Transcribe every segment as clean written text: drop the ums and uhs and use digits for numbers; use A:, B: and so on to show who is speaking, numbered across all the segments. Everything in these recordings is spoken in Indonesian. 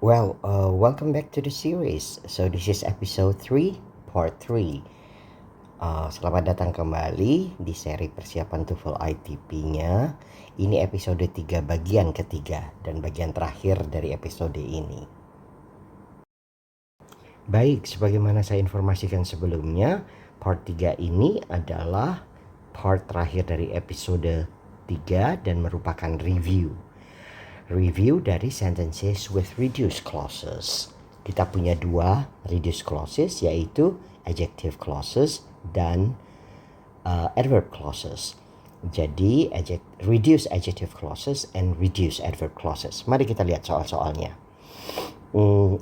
A: Welcome back to the series. So this is episode 3, part 3. Selamat datang kembali di seri persiapan TOEFL ITP-nya. Ini episode 3 bagian ketiga dan bagian terakhir dari episode ini. Baik, sebagaimana saya informasikan sebelumnya, part 3 ini adalah part terakhir dari episode 3 dan merupakan review dari sentences with reduced clauses. Kita punya dua reduced clauses, yaitu adjective clauses dan adverb clauses. Jadi reduce adjective clauses and reduce adverb clauses. Mari kita lihat soal-soalnya.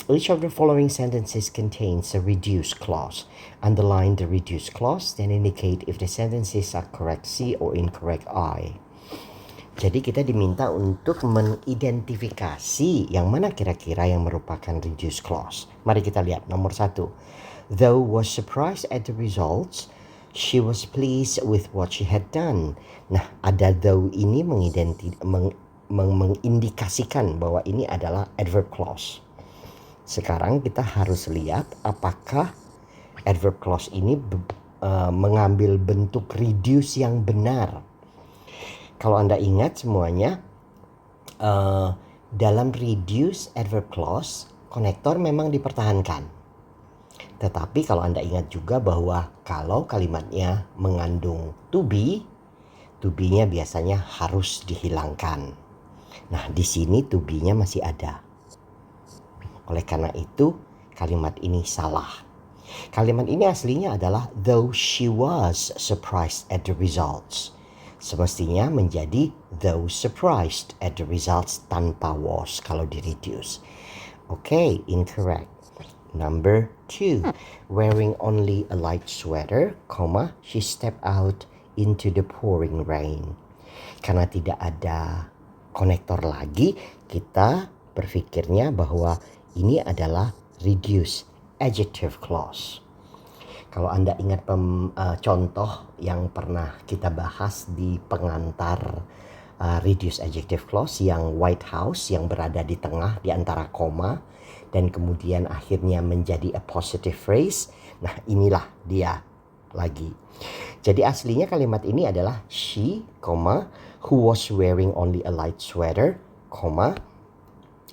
A: Each of the following sentences contains a reduced clause. Underline the reduced clause, then indicate if the sentences are correct C or incorrect I. Jadi kita diminta untuk mengidentifikasi yang mana kira-kira yang merupakan reduced clause. Mari kita lihat nomor 1. Though was surprised at the results, she was pleased with what she had done. Nah, ada though ini mengindikasikan bahwa ini adalah adverb clause. Sekarang kita harus lihat apakah adverb clause ini mengambil bentuk reduce yang benar. Kalau Anda ingat semuanya, dalam reduce adverb clause, konektor memang dipertahankan. Tetapi kalau Anda ingat juga bahwa kalau kalimatnya mengandung to be-nya biasanya harus dihilangkan. Nah, di sini to be-nya masih ada. Oleh karena itu, kalimat ini salah. Kalimat ini aslinya adalah though she was surprised at the results. Semestinya menjadi though surprised at the results tanpa was kalau di reduce. Okay, incorrect. Number 2, wearing only a light sweater, she stepped out into the pouring rain. Karena tidak ada konektor lagi, kita berpikirnya bahwa ini adalah reduce adjective clause. Kalau Anda ingat contoh yang pernah kita bahas di pengantar reduce adjective clause yang White House yang berada di tengah di antara koma dan kemudian akhirnya menjadi a positive phrase. Nah, inilah dia lagi. Jadi aslinya kalimat ini adalah she, who was wearing only a light sweater,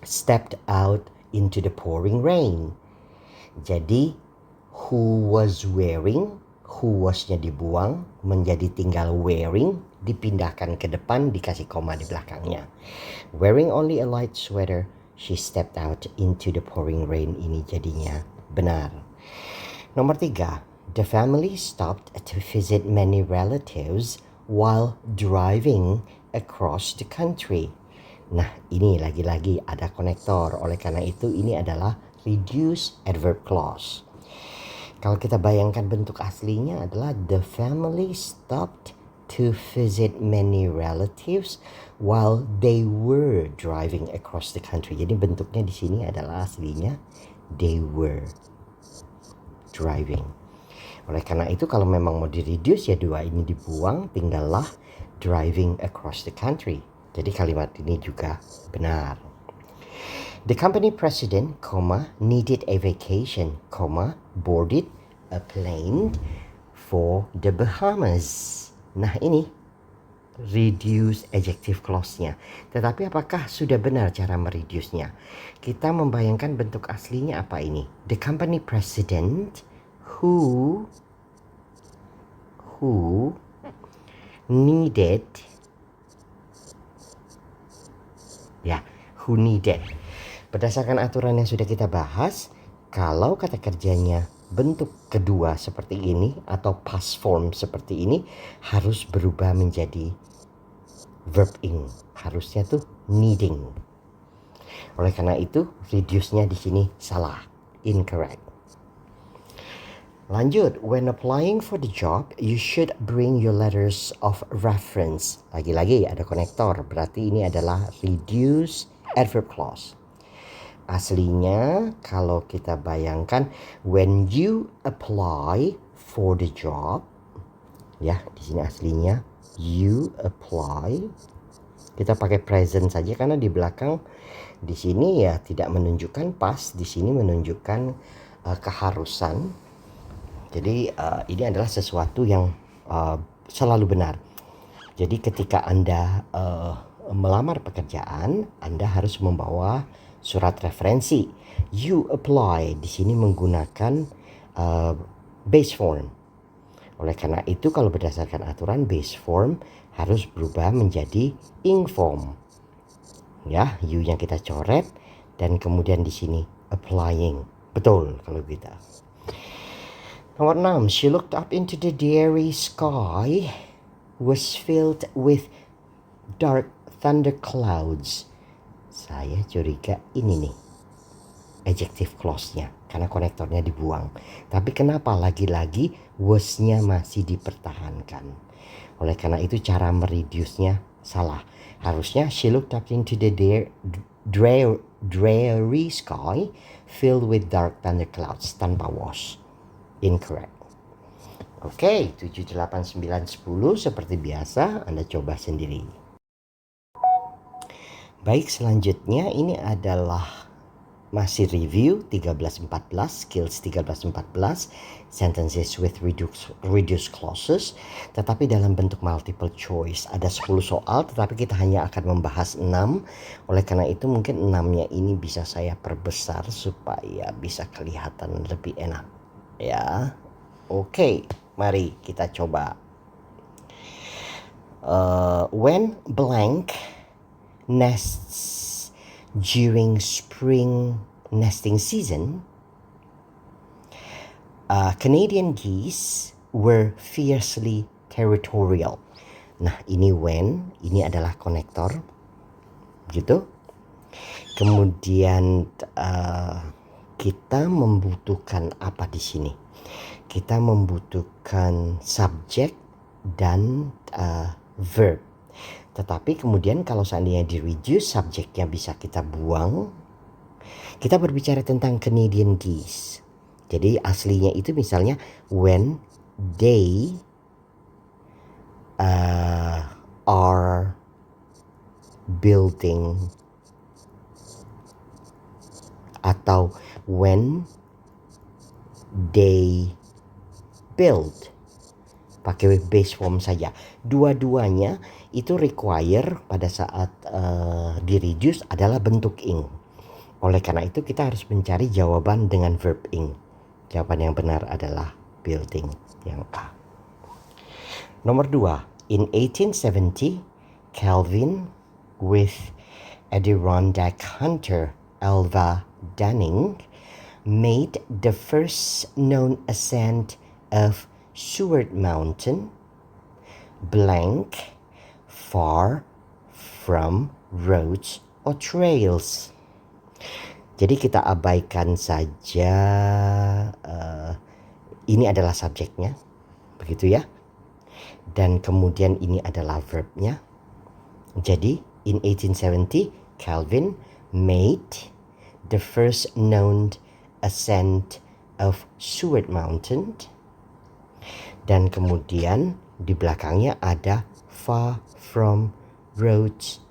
A: stepped out into the pouring rain. Jadi who was wearing, who was-nya dibuang menjadi tinggal wearing, dipindahkan ke depan, dikasih koma di belakangnya. Wearing only a light sweater, she stepped out into the pouring rain, ini jadinya benar. Nomor 3, the family stopped to visit many relatives while driving across the country. Nah, ini lagi-lagi ada konektor, oleh karena itu ini adalah reduce adverb clause. Kalau kita bayangkan bentuk aslinya adalah the family stopped to visit many relatives while they were driving across the country. Jadi bentuknya di sini adalah aslinya they were driving. Oleh karena itu kalau memang mau di-reduce ya dua ini dibuang, tinggallah driving across the country. Jadi kalimat ini juga benar. The company president, needed a vacation, boarded a plane for the Bahamas. Nah, ini reduce adjective clause-nya. Tetapi apakah sudah benar cara mereduce-nya? Kita membayangkan bentuk aslinya apa ini? The company president who needed who needed. Berdasarkan aturan yang sudah kita bahas, kalau kata kerjanya bentuk kedua seperti ini atau past form seperti ini harus berubah menjadi verb ing. Harusnya tuh needing. Oleh karena itu, reduce-nya di sini salah, incorrect. Lanjut, when applying for the job, you should bring your letters of reference. Lagi-lagi ada konektor, berarti ini adalah reduce adverb clause. Aslinya kalau kita bayangkan when you apply for the job, ya di sini aslinya you apply, Kita pakai present saja karena di belakang di sini ya tidak menunjukkan past, di sini menunjukkan keharusan. Jadi ini adalah sesuatu yang selalu benar. Jadi ketika Anda melamar pekerjaan, Anda harus membawa surat referensi. You apply di sini menggunakan base form. Oleh karena itu kalau berdasarkan aturan base form harus berubah menjadi ing form. Ya, you yang kita coret dan kemudian di sini applying. Betul kalau kita. Nomor 6, she looked up into the dreary sky was filled with dark thunder clouds. Saya curiga ini nih adjective clause-nya karena konektornya dibuang. Tapi kenapa lagi-lagi was-nya masih dipertahankan? Oleh karena itu cara mereduce-nya salah. Harusnya she looked up into the dreary sky filled with dark thunder clouds tanpa was. Incorrect. Oke, 7, 8, 9, 10 seperti biasa Anda coba sendiri. Baik, selanjutnya ini adalah masih review 13-14, skills 13-14, sentences with reduced clauses, tetapi dalam bentuk multiple choice. Ada 10 soal, tetapi kita hanya akan membahas 6. Oleh karena itu mungkin 6-nya ini bisa saya perbesar supaya bisa kelihatan lebih enak. Ya, oke, mari kita coba. When blank nests during spring nesting season, Canadian geese were fiercely territorial. Nah, ini when, ini adalah konektor, gitu. Kemudian kita membutuhkan apa di sini? Kita membutuhkan subjek dan verb. Tetapi kemudian kalau seandainya di reduce, subjeknya bisa kita buang. Kita berbicara tentang Canadian geese. Jadi aslinya itu misalnya when they are building, atau when they build. Pakai base form saja. Dua-duanya itu require pada saat di reduce adalah bentuk ing. Oleh karena itu kita harus mencari jawaban dengan verb ing. Jawaban yang benar adalah building, yang A. Nomor 2, in 1870, Calvin with Adirondack hunter Alva Dunning made the first known ascent of Seward Mountain, blank, far from roads or trails. Jadi kita abaikan saja ini adalah subjeknya, begitu ya. Dan kemudian ini adalah verbnya. Jadi in 1870 Calvin made the first known ascent of Seward Mountain. Dan kemudian di belakangnya ada far from roads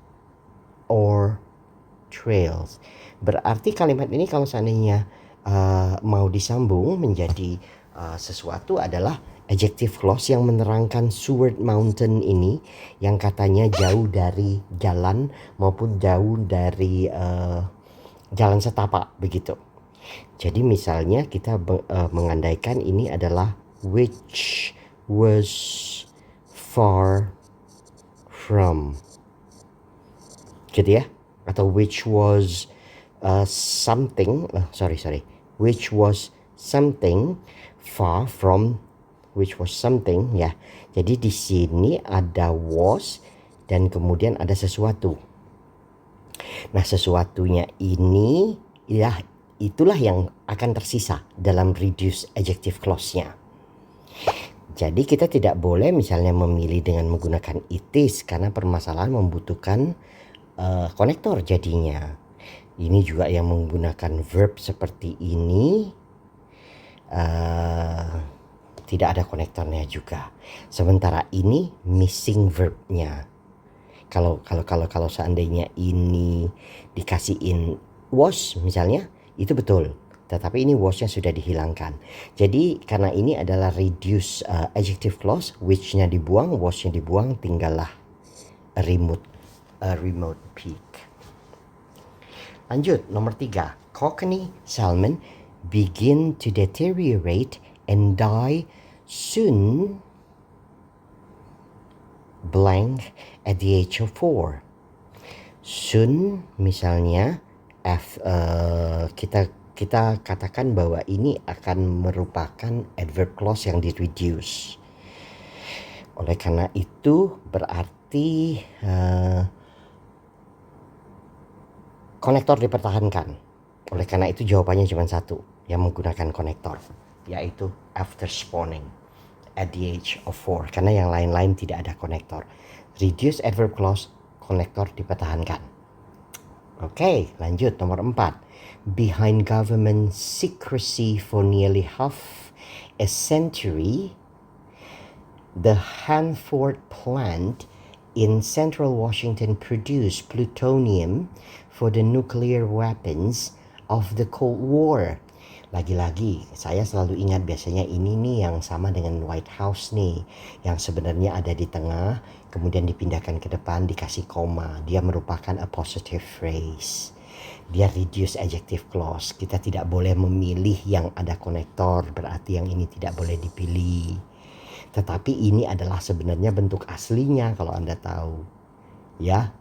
A: or trails. Berarti kalimat ini kalau seandainya mau disambung menjadi sesuatu adalah adjective clause yang menerangkan Seward Mountain ini yang katanya jauh dari jalan maupun jauh dari jalan setapak begitu. Jadi misalnya kita mengandaikan ini adalah which was far from, gitu ya, atau which was which was something far from, which was something ya. Jadi di sini ada was dan kemudian ada sesuatu. Nah, sesuatunya ini ya itulah yang akan tersisa dalam reduce adjective clause-nya. Jadi kita tidak boleh misalnya memilih dengan menggunakan it is karena permasalahan membutuhkan konektor jadinya. Ini juga yang menggunakan verb seperti ini tidak ada konektornya juga. Sementara ini missing verbnya. Kalau seandainya ini dikasihin was misalnya, itu betul. Tetapi ini wasnya sudah dihilangkan. Jadi karena ini adalah reduce adjective clause, which-nya dibuang, wasnya dibuang, tinggallah a remote peak. Lanjut, nomor 3. Cockney salmon begin to deteriorate and die soon blank at the age of 4. Soon misalnya kita katakan bahwa ini akan merupakan adverb clause yang di-reduce. Oleh karena itu berarti konektor dipertahankan. Oleh karena itu jawabannya cuma satu yang menggunakan konektor, yaitu after spawning at the age of 4, karena yang lain-lain tidak ada konektor. Reduce adverb clause, konektor dipertahankan. Oke, lanjut nomor 4. Behind government secrecy for nearly half a century, the Hanford plant in central Washington produced plutonium for the nuclear weapons of the Cold War. Lagi-lagi saya selalu ingat biasanya ini nih yang sama dengan White House nih, yang sebenarnya ada di tengah kemudian dipindahkan ke depan dikasih koma. Dia merupakan a positive phrase. Dia reduce adjective clause. Kita tidak boleh memilih yang ada konektor, berarti yang ini tidak boleh dipilih. Tetapi ini adalah sebenarnya bentuk aslinya kalau Anda tahu. Ya.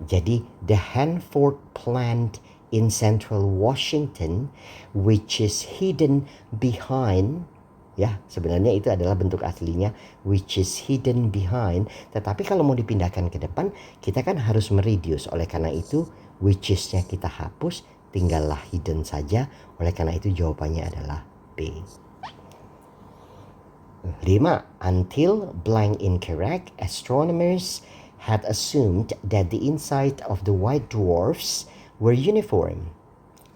A: Jadi the Hanford plant in central Washington which is hidden behind, ya sebenarnya itu adalah bentuk aslinya which is hidden behind, tetapi kalau mau dipindahkan ke depan kita kan harus mereduce. Oleh karena itu which is-nya kita hapus, tinggallah hidden saja. Oleh karena itu jawabannya adalah B. 5. Until blank incorrect, astronomers had assumed that the inside of the white dwarfs were uniform.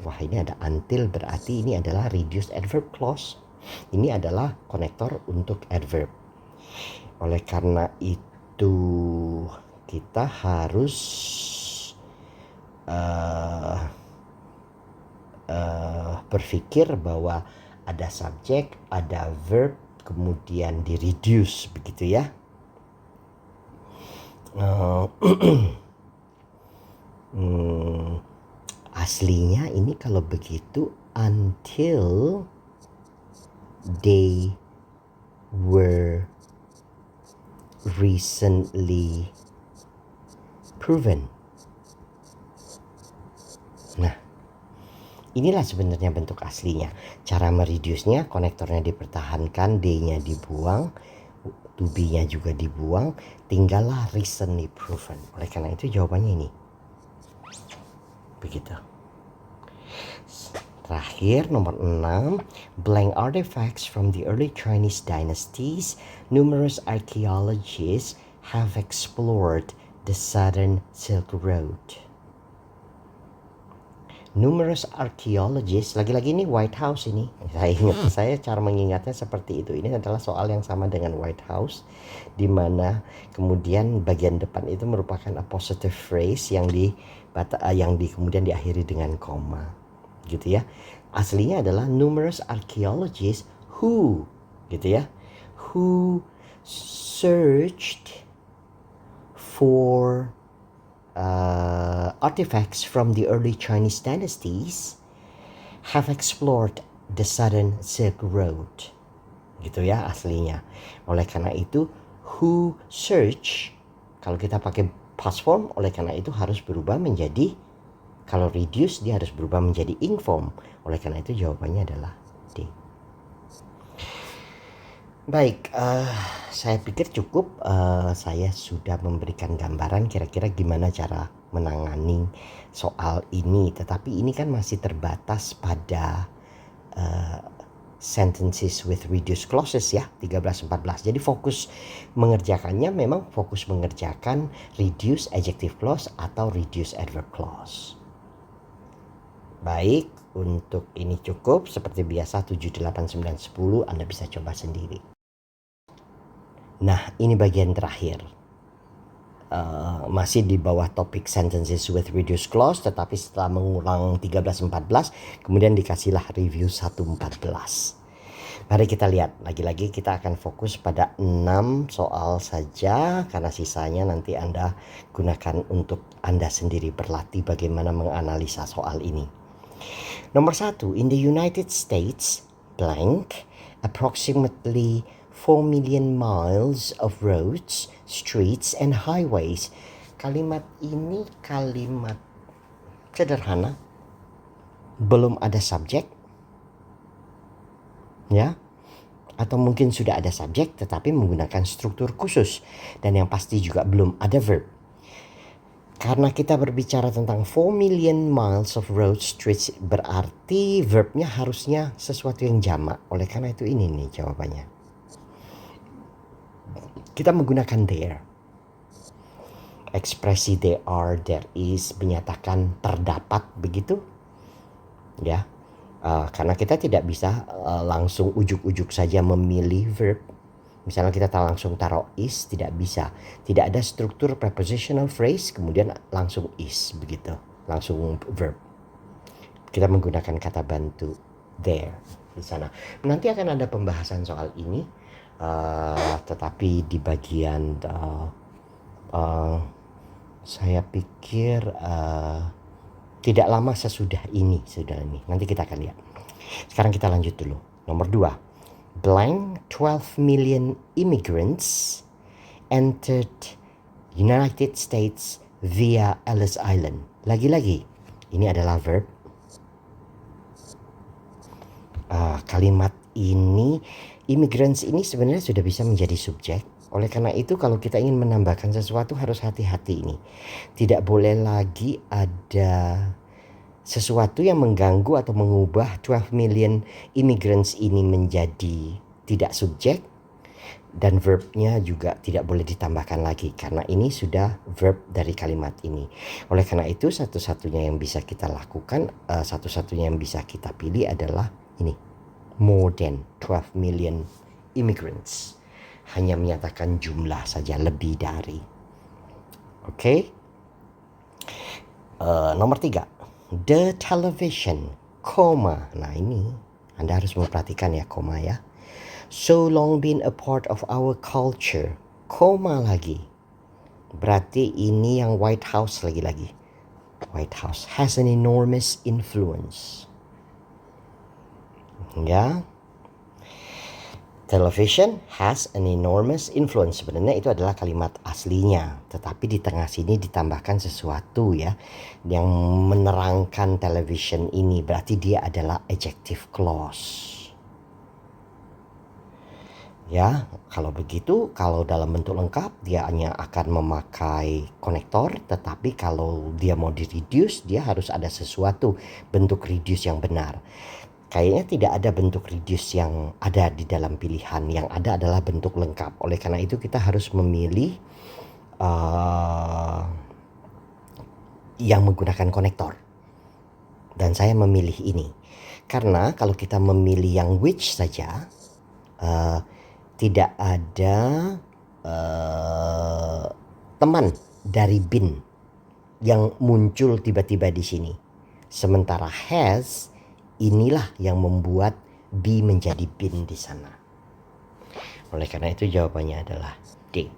A: Wah, ini ada until, berarti ini adalah reduced adverb clause. Ini adalah konektor untuk adverb. Oleh karena itu kita harus berpikir bahwa ada subjek, ada verb, kemudian di-reduce begitu ya. Aslinya ini kalau begitu until they were recently proven. Nah, inilah sebenarnya bentuk aslinya. Cara mereduce-nya, konektornya dipertahankan, D-nya dibuang, to be-nya juga dibuang, tinggallah recently proven. Oleh karena itu jawabannya ini. Begitu. Terakhir nomor 6, blank artifacts from the early Chinese dynasties, numerous archaeologists have explored the southern Silk Road. Numerous archaeologists, lagi-lagi ini White House ini. Saya cara mengingatnya seperti itu. Ini adalah soal yang sama dengan White House, di mana kemudian bagian depan itu merupakan a positive phrase yang kemudian diakhiri dengan koma. Gitu ya. Aslinya adalah numerous archaeologists who, gitu ya, who searched for artifacts from the early Chinese dynasties have explored the southern Silk Road. Gitu ya aslinya. Oleh karena itu who search, kalau kita pakai past form, oleh karena itu harus berubah menjadi, kalau reduce dia harus berubah menjadi ing form. Oleh karena itu jawabannya adalah D. Baik, saya pikir cukup. Saya sudah memberikan gambaran kira-kira gimana cara menangani soal ini. Tetapi ini kan masih terbatas pada sentences with reduced clauses ya, 13-14. Jadi fokus mengerjakannya memang fokus mengerjakan reduced adjective clause atau reduced adverb clause. Baik, untuk ini cukup. Seperti biasa 7, 8, 9, 10 Anda bisa coba sendiri. Nah, ini bagian terakhir. masih di bawah topik sentences with reduced clause, tetapi setelah mengulang 13-14 kemudian dikasihlah review 1-14. Mari kita lihat, lagi-lagi kita akan fokus pada 6 soal saja karena sisanya nanti Anda gunakan untuk Anda sendiri berlatih bagaimana menganalisa soal ini. Nomor 1, in the United States, blank, approximately 4 million miles of roads, streets, and highways. Kalimat ini kalimat sederhana, belum ada subjek, ya, atau mungkin sudah ada subjek tetapi menggunakan struktur khusus, dan yang pasti juga belum ada verb. Karena kita berbicara tentang 4 million miles of road streets, berarti verbnya harusnya sesuatu yang jamak. Oleh karena itu ini nih jawabannya. Kita menggunakan there. Ekspresi there are, there is menyatakan terdapat, begitu, ya. Karena kita tidak bisa langsung ujuk-ujuk saja memilih verb. Misalnya kita langsung taruh is, tidak bisa. Tidak ada struktur prepositional phrase kemudian langsung is, begitu, langsung verb. Kita menggunakan kata bantu there di sana. Nanti akan ada pembahasan soal ini, tetapi di bagian saya pikir tidak lama sesudah ini, nanti kita akan lihat. Sekarang kita lanjut dulu. Nomor 2, blank 12 million immigrants entered United States via Ellis Island. Lagi-lagi, ini adalah verb. Kalimat ini, immigrants ini sebenarnya sudah bisa menjadi subjek. Oleh karena itu kalau kita ingin menambahkan sesuatu harus hati-hati ini. Tidak boleh lagi ada sesuatu yang mengganggu atau mengubah 12 million immigrants ini menjadi tidak subjek, dan verbnya juga tidak boleh ditambahkan lagi karena ini sudah verb dari kalimat ini. Oleh karena itu satu-satunya yang bisa kita lakukan, satu-satunya yang bisa kita pilih adalah ini, more than 12 million immigrants. Hanya menyatakan jumlah saja, lebih dari. Oke. Nomor 3, the television, koma. Nah ini Anda harus memperhatikan ya, koma ya. So long been a part of our culture, koma lagi. Berarti ini yang White House lagi-lagi. White House has an enormous influence. Ya. Television has an enormous influence. Sebenarnya itu adalah kalimat aslinya, tetapi di tengah sini ditambahkan sesuatu ya yang menerangkan television ini. Berarti dia adalah adjective clause. Ya, kalau begitu, kalau dalam bentuk lengkap dia hanya akan memakai konektor, tetapi kalau dia mau di-reduce dia harus ada sesuatu bentuk reduce yang benar. Kayaknya tidak ada bentuk reduce yang ada di dalam pilihan, yang ada adalah bentuk lengkap. Oleh karena itu kita harus memilih yang menggunakan konektor. Dan saya memilih ini. Karena kalau kita memilih yang which saja, tidak ada teman dari been yang muncul tiba-tiba di sini. Sementara has, inilah yang membuat be menjadi been di sana. Oleh karena itu jawabannya adalah D.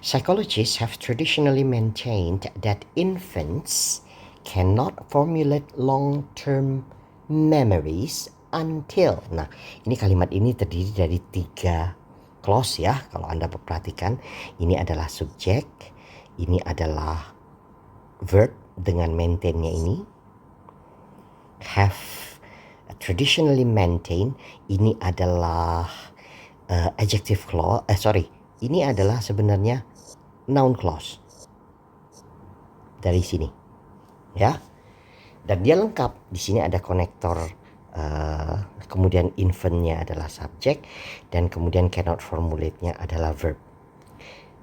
A: Psychologists have traditionally maintained that infants cannot formulate long-term memories until. Nah, ini kalimat ini terdiri dari 3 clause ya. Kalau Anda perhatikan, ini adalah subjek, ini adalah verb dengan maintain-nya ini. Have traditionally maintained, ini adalah adjective clause. Ini adalah sebenarnya noun clause dari sini, ya. Dan dia lengkap. Di sini ada konektor, kemudian infant-nya adalah subjek, dan kemudian cannot formulate-nya adalah verb.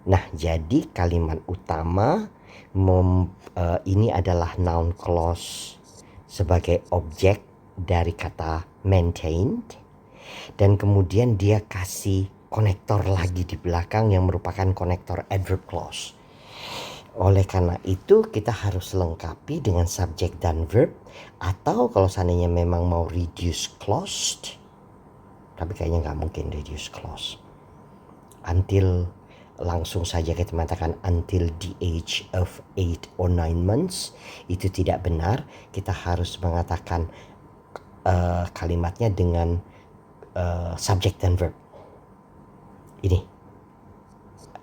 A: Nah, jadi kalimat utama ini adalah noun clause sebagai objek dari kata maintained, dan kemudian dia kasih konektor lagi di belakang yang merupakan konektor adverb clause. Oleh karena itu kita harus lengkapi dengan subjek dan verb, atau kalau seandainya memang mau reduce clause, tapi kayaknya nggak mungkin reduce clause. Until, langsung saja kita mengatakan until the age of 8 or 9 months, itu tidak benar. Kita harus mengatakan kalimatnya dengan subjek dan verb. Ini,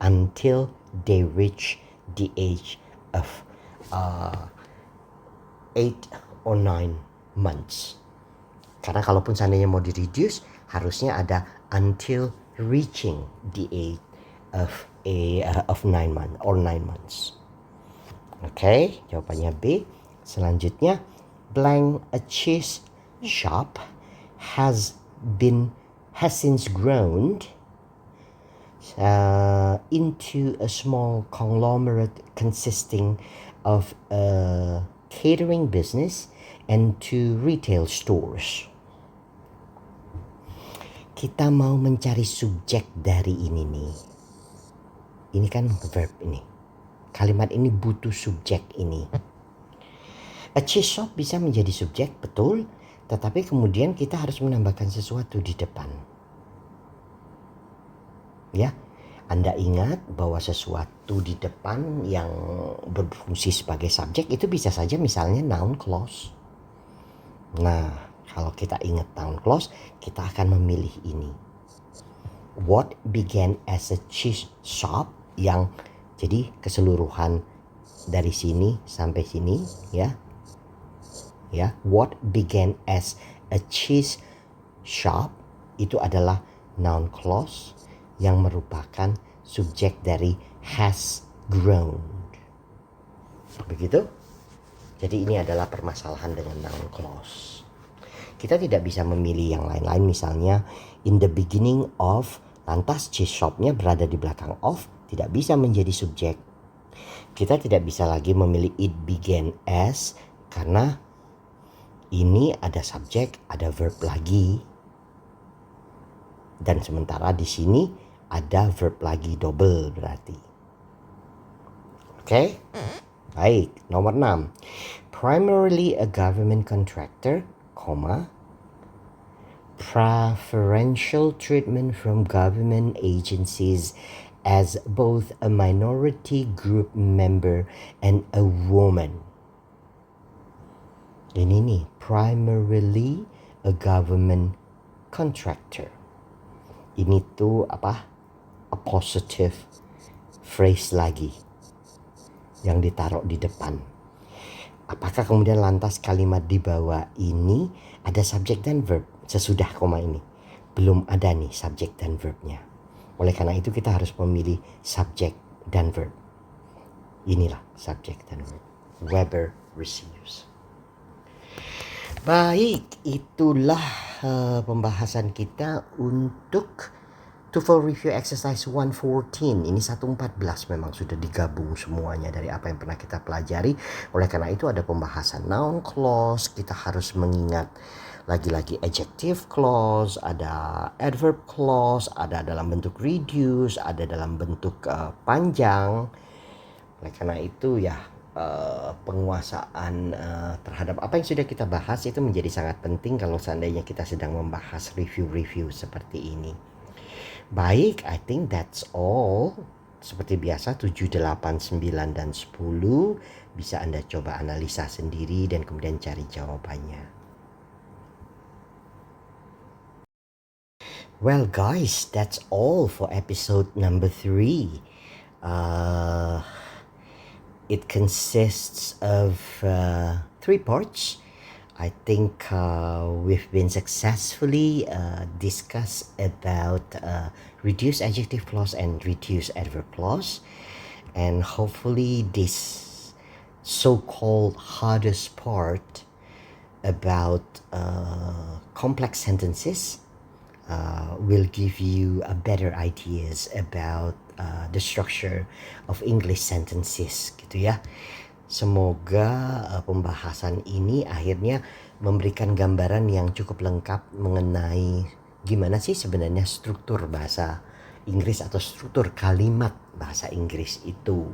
A: until they reach the age of 8 or 9 months. Karena kalaupun seandainya mau di-reduce, harusnya ada until reaching the age of 9 months or 9 months. Oke, jawabannya B. Selanjutnya, blank a cheese shop has since grown into a small conglomerate consisting of a catering business and 2 retail stores. Kita mau mencari subjek dari ini nih. Ini kan verb ini. Kalimat ini butuh subjek ini. A cheese shop bisa menjadi subjek, betul. Tetapi kemudian kita harus menambahkan sesuatu di depan. Ya, Anda ingat bahwa sesuatu di depan yang berfungsi sebagai subjek itu bisa saja misalnya noun clause. Nah, kalau kita ingat noun clause, kita akan memilih ini. What began as a cheese shop, yang jadi keseluruhan dari sini sampai sini, ya. Ya, what began as a cheese shop itu adalah noun clause yang merupakan subjek dari has grown. Begitu? Jadi ini adalah permasalahan dengan noun clause. Kita tidak bisa memilih yang lain-lain, misalnya in the beginning of, lantas cheese shopnya berada di belakang of, tidak bisa menjadi subjek. Kita tidak bisa lagi memilih it began as, karena ini ada subjek, ada verb lagi. Dan sementara di sini ada verb lagi double berarti. Oke? Baik, nomor 6. Primarily a government contractor, preferential treatment from government agencies as both a minority group member and a woman. Ini nih, primarily a government contractor. Ini tuh apa? A positive phrase lagi yang ditaruh di depan. Apakah kemudian lantas kalimat di bawah ini ada subjek dan verb sesudah koma ini? Belum ada nih subjek dan verbnya. Oleh karena itu kita harus memilih subjek dan verb. Inilah subjek dan verb. Weber receives. Baik, itulah pembahasan kita untuk TOEFL Review Exercise 114. Ini 114 memang sudah digabung semuanya dari apa yang pernah kita pelajari. Oleh karena itu ada pembahasan noun clause, kita harus mengingat lagi-lagi adjective clause, ada adverb clause, ada dalam bentuk reduce, ada dalam bentuk panjang. Oleh karena itu ya penguasaan terhadap apa yang sudah kita bahas itu menjadi sangat penting kalau seandainya kita sedang membahas review-review seperti ini. Baik, I think that's all. Seperti biasa 7, 8, 9, dan 10 bisa Anda coba analisa sendiri dan kemudian cari jawabannya. Well guys, that's all for episode number 3. It consists of 3 parts. I think we've been successfully discussed about reduced adjective clause and reduced adverb clause. And hopefully this so-called hardest part about complex sentences will give you a better ideas about the structure of English sentences gitu ya. Semoga pembahasan ini akhirnya memberikan gambaran yang cukup lengkap mengenai gimana sih sebenarnya struktur bahasa Inggris atau struktur kalimat bahasa Inggris itu.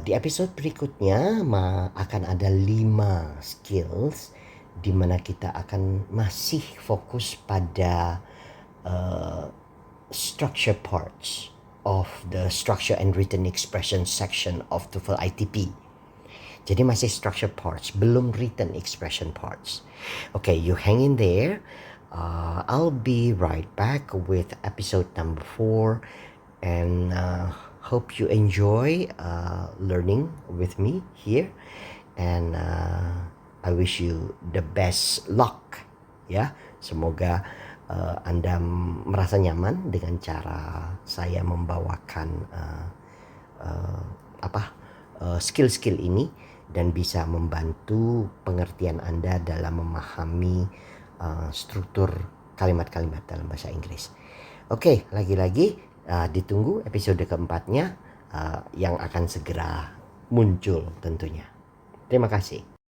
A: Di episode berikutnya akan ada 5 skills di mana kita akan masih fokus pada structure parts of the structure and written expression section of TOEFL ITP. Jadi masih structure parts, belum written expression parts. Okay, you hang in there. I'll be right back with episode number 4, and hope you enjoy learning with me here, and I wish you the best luck ya. Semoga Anda merasa nyaman dengan cara saya membawakan skill-skill ini dan bisa membantu pengertian Anda dalam memahami struktur kalimat-kalimat dalam bahasa Inggris. Oke, lagi-lagi ditunggu episode keempatnya yang akan segera muncul tentunya. Terima kasih.